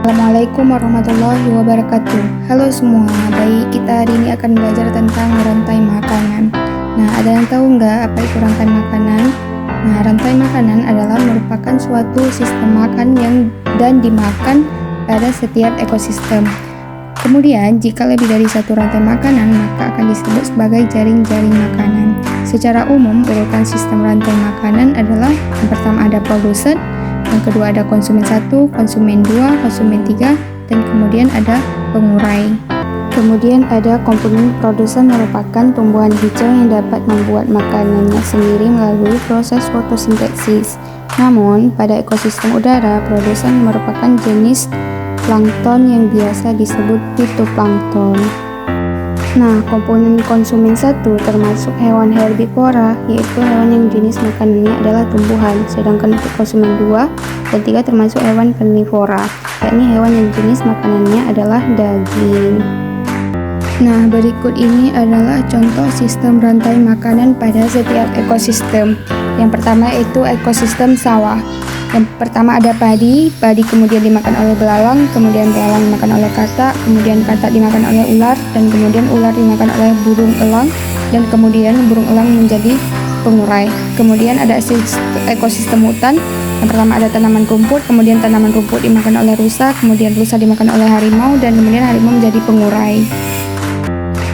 Assalamualaikum warahmatullahi wabarakatuh. Halo semua, baik, kita hari ini akan belajar tentang rantai makanan. Nah, ada yang tahu nggak apa itu rantai makanan? Nah, rantai makanan adalah merupakan suatu sistem makan yang dimakan pada setiap ekosistem. Kemudian, jika lebih dari satu rantai makanan, maka akan disebut sebagai jaring-jaring makanan. Secara umum, urutan sistem rantai makanan adalah yang pertama ada produsen, yang kedua ada konsumen 1, konsumen 2, konsumen 3, dan kemudian ada pengurai. Kemudian ada komponen produsen merupakan tumbuhan hijau yang dapat membuat makanannya sendiri melalui proses fotosintesis. Namun, pada ekosistem udara, produsen merupakan jenis plankton yang biasa disebut fitoplankton. Nah, komponen konsumen 1 termasuk hewan herbivora, yaitu hewan yang jenis makanannya adalah tumbuhan, sedangkan untuk konsumen 2 dan 3 termasuk hewan karnivora, yakni hewan yang jenis makanannya adalah daging. Nah, berikut ini adalah contoh sistem rantai makanan pada setiap ekosistem. Yang pertama itu ekosistem sawah. Yang pertama ada padi kemudian dimakan oleh belalang, kemudian belalang dimakan oleh katak, kemudian katak dimakan oleh ular, dan kemudian ular dimakan oleh burung elang, dan kemudian burung elang menjadi pengurai. Kemudian ada ekosistem hutan. Yang pertama ada tanaman rumput, kemudian tanaman rumput dimakan oleh rusa, kemudian rusa dimakan oleh harimau, dan kemudian harimau menjadi pengurai.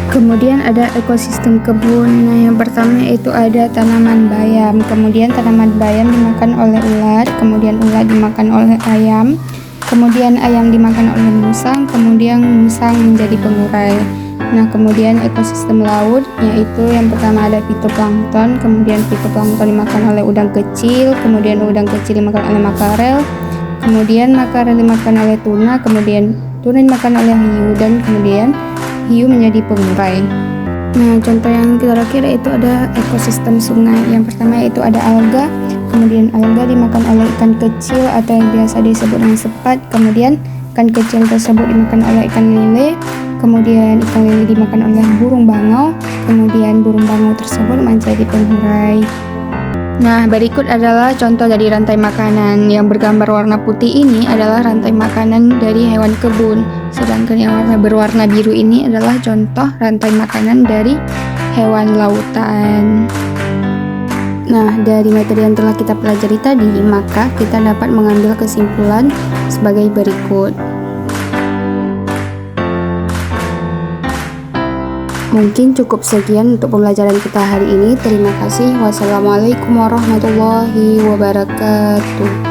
Kemudian ada ekosistem kebun. Nah, yang pertama itu ada tanaman bayam. Kemudian tanaman bayam dimakan oleh ulat, kemudian ulat dimakan oleh ayam, kemudian ayam dimakan oleh musang, kemudian musang menjadi pengurai. Nah, kemudian ekosistem laut, yaitu yang pertama ada fitoplankton, kemudian fitoplankton dimakan oleh udang kecil, kemudian udang kecil dimakan oleh makarel, kemudian makarel dimakan oleh tuna, kemudian tuna dimakan oleh hiu, dan kemudian hiu menjadi pengurai. Nah, contoh yang terakhir itu ada ekosistem sungai. Yang pertama itu ada alga, kemudian alga dimakan oleh ikan kecil atau yang biasa disebut dengan sepat, kemudian ikan kecil tersebut dimakan oleh ikan lele, kemudian ikan lele dimakan oleh burung bangau, kemudian burung bangau tersebut menjadi pengurai. Nah, berikut adalah contoh dari rantai makanan. Yang bergambar warna putih ini adalah rantai makanan dari hewan kebun, sedangkan yang berwarna biru ini adalah contoh rantai makanan dari hewan lautan. Nah, dari materi yang telah kita pelajari tadi, maka kita dapat mengambil kesimpulan sebagai berikut. Mungkin cukup sekian untuk pembelajaran kita hari ini. Terima kasih. Wassalamualaikum warahmatullahi wabarakatuh.